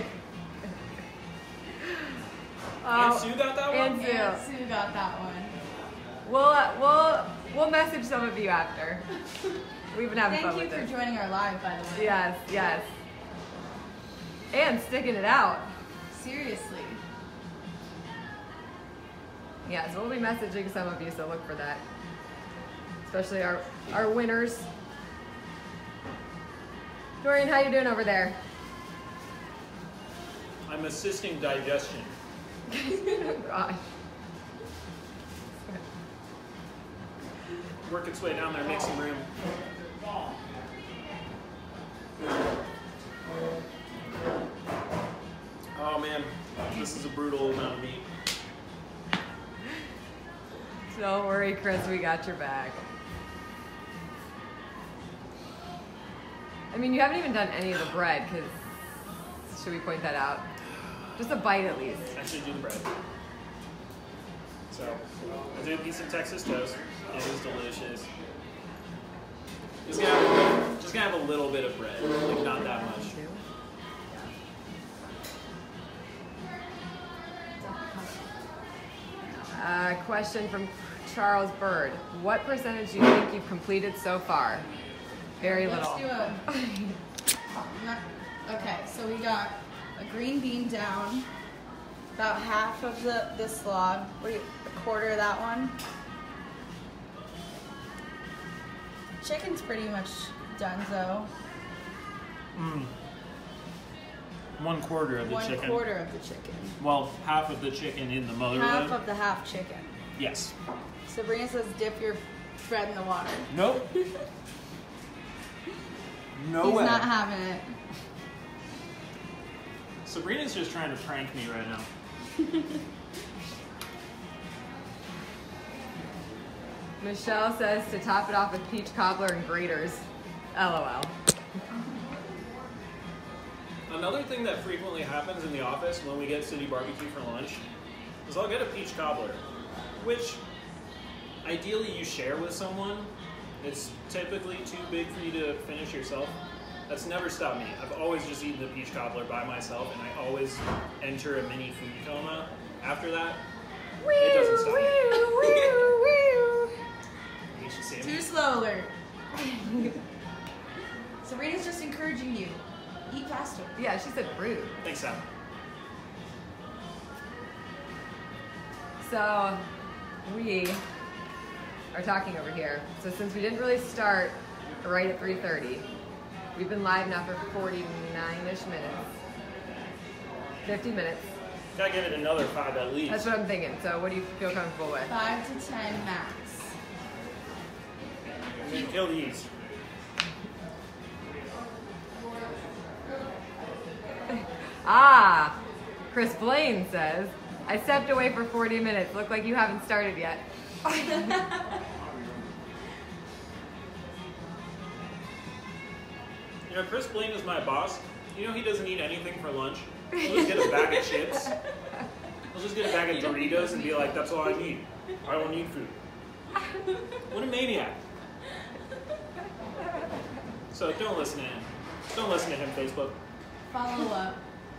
And Sue got that one? And And Sue got that one. We'll message some of you after. We've been having fun Thank you with for it. joining our live, by the way. Yes. And sticking it out. Seriously. Yeah, so we'll be messaging some of you, so look for that. Especially our winners. Dorian, how you doing over there? I'm assisting digestion. Oh, gosh. Work its way down their mixing room. Oh man, this is a brutal amount of meat. Don't worry, Chris, we got your back. I mean, you haven't even done any of the bread, because, should we point that out? Just a bite at least. I should do the bread. So, I did a piece of Texas toast. It was delicious. Just gonna have a little bit of bread, like not that much. Question from Charles Bird. What percentage do you think you've completed so far? Very little. Let's do okay, so we got a green bean down. About half of this log. A quarter of that one. Chicken's pretty much done though. 1/4 of the chicken. 1/4 of the chicken. Well, half of the chicken in the Motherload. Half of the half chicken. Yes. Sabrina says dip your bread in the water. Nope. No He's way. not having it. Sabrina's just trying to prank me right now. Michelle says to top it off with peach cobbler and graters. LOL. Another thing that frequently happens in the office when we get City Barbecue for lunch is I'll get a peach cobbler, which ideally you share with someone. It's typically too big for you to finish yourself. That's never stopped me. I've always just eaten the peach cobbler by myself, and I always enter a mini food coma after that. It doesn't stop me. I hate you, Sammy. Too slow alert. Serena's just encouraging you. Eat faster. Yeah, she said rude. Thanks, Sam. So we are talking over here. So since we didn't really start right at 3:30, we've been live now for 49-ish minutes. 50 minutes. Gotta give it another 5 at least. That's what I'm thinking. So what do you feel comfortable with? 5 to 10 max. I'm gonna kill these. Ah, Chris Blaine says, I stepped away for 40 minutes. Look like you haven't started yet. You know, Chris Blaine is my boss. You know he doesn't eat anything for lunch. He'll just get a bag of chips. He'll just get a bag of Doritos and be like, that's all I need. I don't need food. What a maniac. So don't listen to him. Don't listen to him, Facebook. Follow up.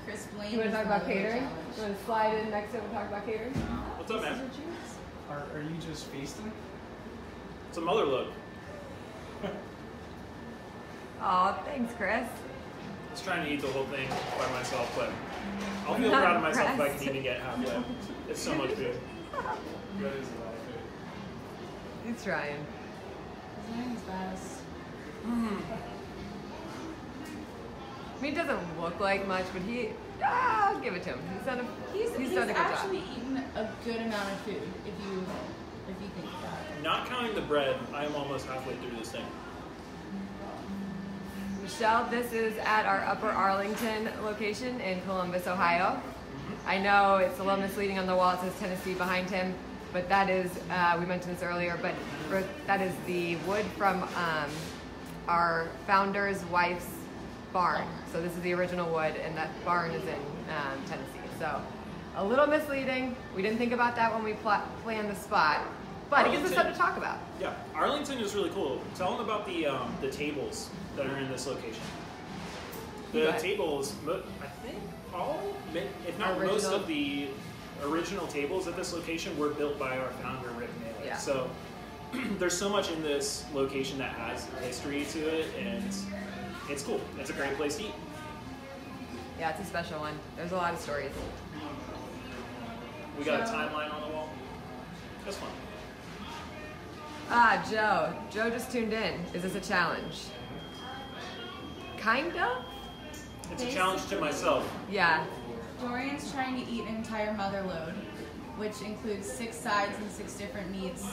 Chris Blaine. You want to talk about catering? challenge. You want to slide in next to him and talk about catering? What's up, man? Are you just feasting? It's a Motherload. Oh, thanks, Chris. I was trying to eat the whole thing by myself, but I'll feel proud of myself if I can even get halfway. It's so much food. That is a lot of food. He's trying. Zion's best. I mean, it doesn't look like much, but I'll give it to him. He's done a good actually job. eaten a good amount of food, if you think about it. Not counting the bread, I am almost halfway through this thing. Michelle, this is at our Upper Arlington location in Columbus, Ohio. I know it's a little misleading on the wall. It says Tennessee behind him, but that is, we mentioned this earlier, but that is the wood from our founder's wife's barn. So this is the original wood, and that barn is in Tennessee. So a little misleading. We didn't think about that when we planned the spot, but it gives us something to talk about. Yeah, Arlington is really cool. Tell them about the tables that are in this location. The tables, I think all, if not most of the original tables at this location were built by our founder, Rick Naylor. Yeah. So there's so much in this location that has history to it, and it's cool. It's a great place to eat. Yeah, it's a special one. There's a lot of stories. We got a timeline on the wall. That's fun. Ah, Joe. Joe just tuned in. Is this a challenge? Kind of? It's a challenge to myself. Yeah. Dorian's trying to eat an entire Motherload, which includes 6 sides and 6 different meats,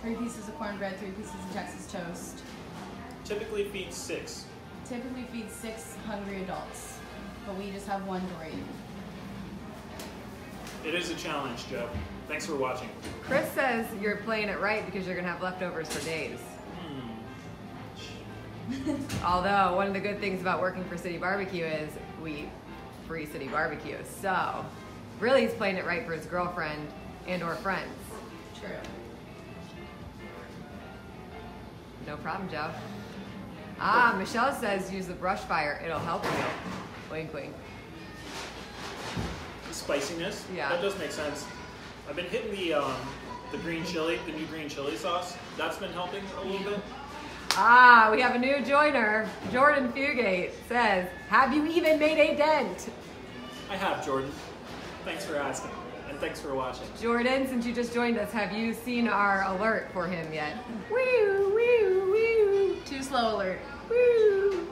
3 pieces of cornbread, 3 pieces of Texas toast. Typically feeds 6. Typically feeds 6 hungry adults, but we just have 1 Dorian. It is a challenge, Joe. Thanks for watching. Chris says you're playing it right because you're going to have leftovers for days. Although, one of the good things about working for City Barbecue is we eat free City Barbecue. So, really he's playing it right for his girlfriend and or friends. True. No problem, Joe. Ah, Michelle says use the brush fire. It'll help you. Wink, wink. Spiciness. Yeah. That does make sense. I've been hitting the green chili, the new green chili sauce. That's been helping a little bit. Ah, we have a new joiner. Jordan Fugate says, have you even made a dent? I have, Jordan. Thanks for asking, and thanks for watching. Jordan, since you just joined us, have you seen our alert for him yet? Woo, woo, woo. Too slow alert. Woo.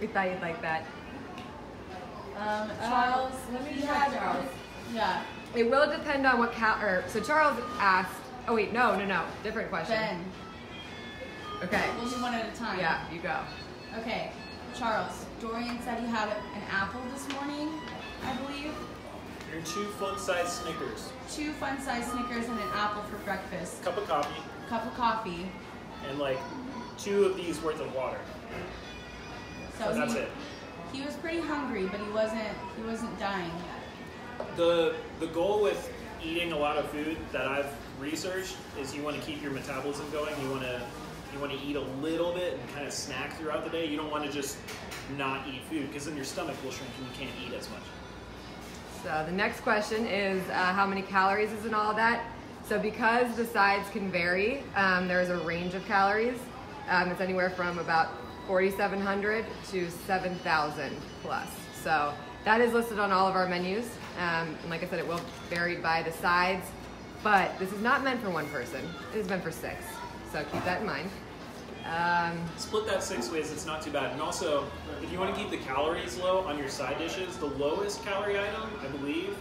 We thought you'd like that. Charles, let me you check had Charles. Yeah. It will depend on what so Charles asked, oh wait, no, different question. Ben. Okay. We'll do one at a time. Yeah, you go. Okay. Charles, Dorian said he had an apple this morning, I believe. Your 2 fun-sized Snickers. 2 fun-sized Snickers and an apple for breakfast. Cup of coffee. Cup of coffee. And like 2 of these worth of water. So that's it. He was pretty hungry, but he wasn't dying yet. The goal with eating a lot of food that I've researched is you want to keep your metabolism going. You want to eat a little bit and kind of snack throughout the day. You don't want to just not eat food because then your stomach will shrink and you can't eat as much. So the next question is how many calories is in all of that? So because the sides can vary, there's a range of calories. It's anywhere from about $4,700 to $7,000 plus. So that is listed on all of our menus. And like I said, it will vary by the sides, but this is not meant for one person. It is meant for 6. So keep that in mind. Split that 6 ways, it's not too bad. And also, if you want to keep the calories low on your side dishes, the lowest calorie item, I believe,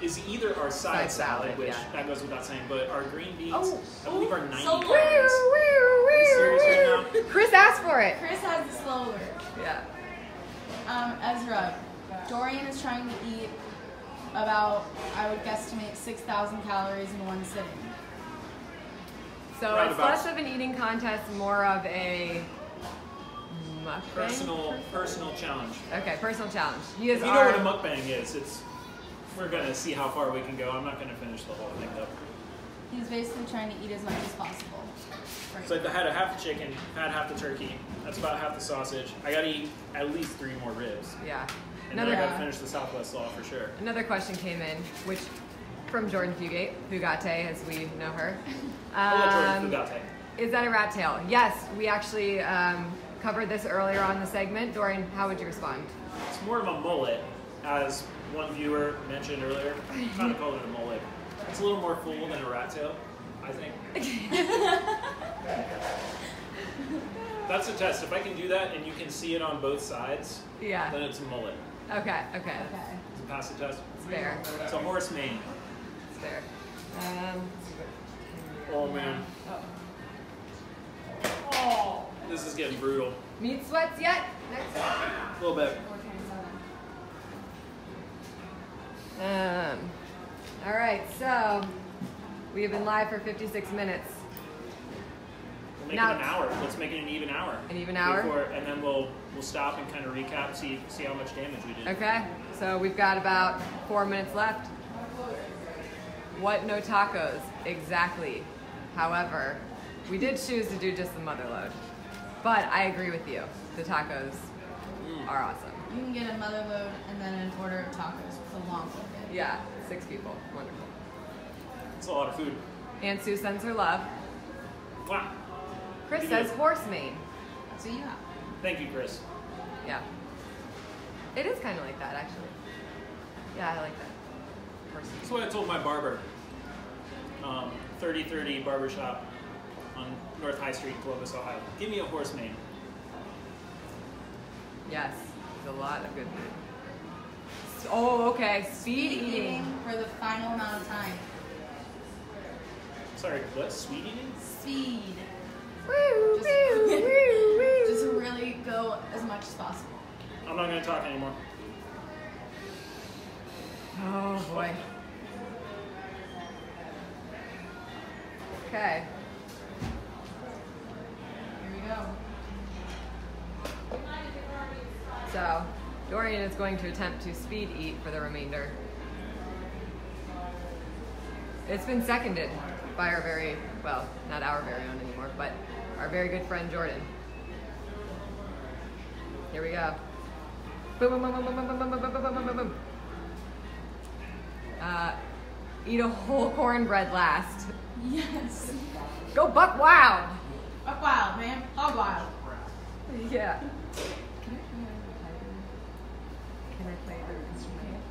is either our side salad, which that goes without saying, but our green beans, I believe, are 90 calories. Are you serious right now? Chris asked for it. Chris has the slower. Yeah. Ezra, Dorian is trying to eat about, I would guesstimate, 6,000 calories in one sitting. So Right it's about. less of an eating contest, more of a mukbang? Personal challenge. Okay, personal challenge. He is If you know what a mukbang is, we're gonna see how far we can go. I'm not gonna finish the whole thing though. He's basically trying to eat as much as possible. Right. So I had a half the chicken, had half the turkey. That's about half the sausage. I gotta eat at least 3 more ribs. Yeah. And then I gotta finish the Southwest Slaw for sure. Another question came in, which from Jordan Fugate, Fugate as we know her. I'll let Jordan Fugate. Is that a rat tail? Yes, we actually covered this earlier on the segment. Dorian, how would you respond? It's more of a mullet, as one viewer mentioned earlier. I'm trying to call it a mullet. It's a little more full than a rat tail, I think. That's a test. If I can do that and you can see it on both sides, Yeah. then it's a mullet. Okay. Okay. Does it pass the test? It's fair. It's a horse mane. It's fair. Oh man. Oh, this is getting brutal. Meat sweats yet? Next one. A little bit. All right, so we have been live for 56 minutes. We'll make Now- it an hour. Let's make it an even hour. An even hour? And then we'll stop and kind of recap, see how much damage we did. Okay, so we've got about 4 minutes left. What no tacos? Exactly. However, we did choose to do just the Motherload. But I agree with you. The tacos are awesome. You can get a Motherload and then an order of tacos along with it. Yeah, 6 people. Wonderful. It's a lot of food. And Sue sends her love. Wow. Chris You says do. horse mane. That's what you have. Thank you, Chris. Yeah. It is kind of like that, actually. Yeah, I like that. Horse That's what I told my barber. 3030 Barbershop on North High Street, Columbus, Ohio. Give me a horse mane. Yes, there's a lot of good food. Oh, okay. Speed eating. for the final amount of time. Sorry, what? Sweet eating? Speed. Woo, Just- woo, woo, woo. Just really go as much as possible. I'm not going to talk anymore. Oh boy. Okay. Here we go. So, Dorian is going to attempt to speed eat for the remainder. It's been seconded by our very, well, not our very own anymore, but our very good friend Jordan. Here we go. Boom, boom, boom, boom, boom, boom, boom, boom, boom, boom, boom, boom, boom. Eat a whole cornbread last. Yes. Go buck wild! Buck wild, man. Hog wild. Yeah. Can I play the instrument?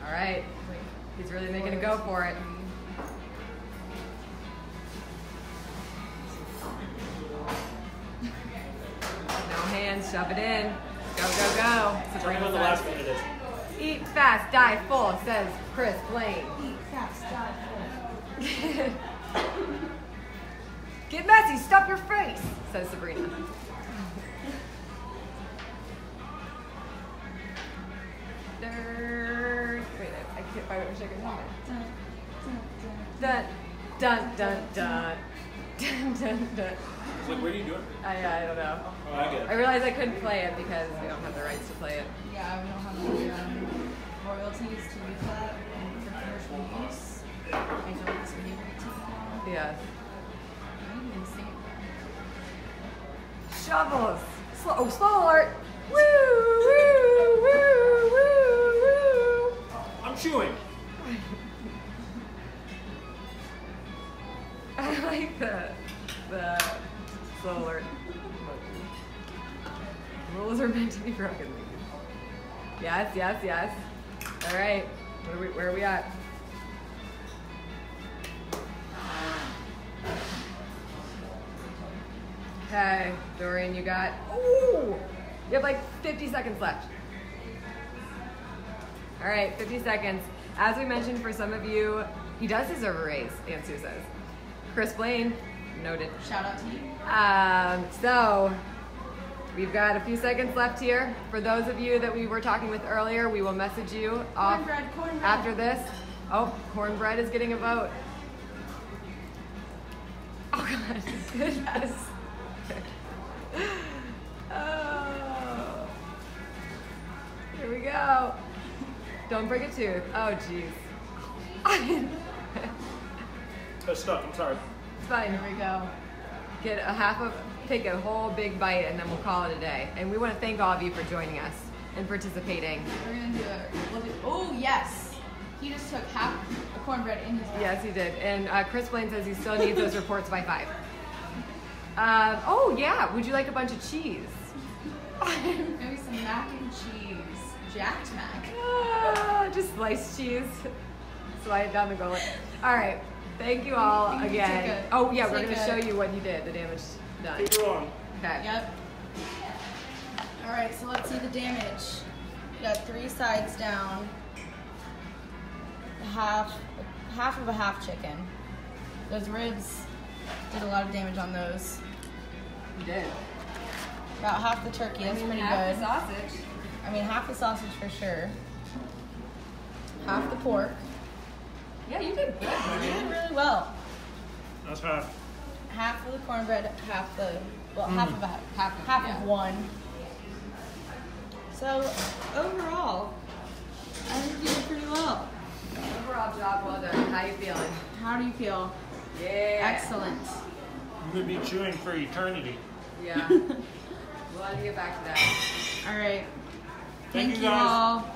All right. He's really making a go for it. No hands, shove it in. Go, go, go. Tell me Sabrina what the last says, minute is. eat fast, die full, says Chris Blaine. Eat fast, die Get messy, stuff your face, says Sabrina. Wait, I can't find what shaking number. Dun, dun, dun, dun. Dun, dun, dun. Wait, what are you doing? I don't know. Oh, I get it. I realized I couldn't play it because we don't have the rights to play it. Yeah, we don't have the royalties to use that for commercial use. I don't this video to Yeah. I didn't even sing it. shovels. Slow alert. Woo, woo, woo, woo, woo. I'm chewing. I like the slow alert. Rules are meant to be broken. Yes, yes, yes. All right, where are we at? Okay, Dorian, you got, ooh, you have like 50 seconds left. All right, 50 seconds. As we mentioned, for some of you, he does deserve a raise, Ansu says. Chris Blaine, noted. Shout out to you. So, we've got a few seconds left here. For those of you that we were talking with earlier, we will message you off Cornbread. after this. Oh, cornbread is getting a vote. Oh, God. Goodness. Oh. Here we go. Don't break a tooth. Oh, jeez. I'm stuck. I'm sorry. It's fine. Here we go. Get take a whole big bite, and then we'll call it a day. And we want to thank all of you for joining us and participating. We're gonna do it. Oh yes, he just took half the cornbread in his mouth. Yes, he did. And Chris Blaine says he still needs those reports by 5. Oh yeah, would you like a bunch of cheese? Maybe some mac and cheese, jacked mac. Just sliced cheese. Slide it down the gullet. All right. Thank you all You can again. take Oh yeah, we're take gonna show you what you did. The damage done. Keep it on. Okay. Yep. All right, so let's see the damage. We got 3 sides down. Half of a half chicken. Those ribs did a lot of damage on those. You did. About half the turkey. That's pretty half good. the sausage. I mean, half the sausage for sure. Half the pork. Yeah, you did good. You did really well. That's half. Half of the cornbread, half of yeah. one. So overall, I think you did pretty well. Overall job well done. How you feeling? How do you feel? Yeah. Excellent. I'm gonna be chewing for eternity. Yeah. We'll have to get back to that. All right. Thank you you guys. all.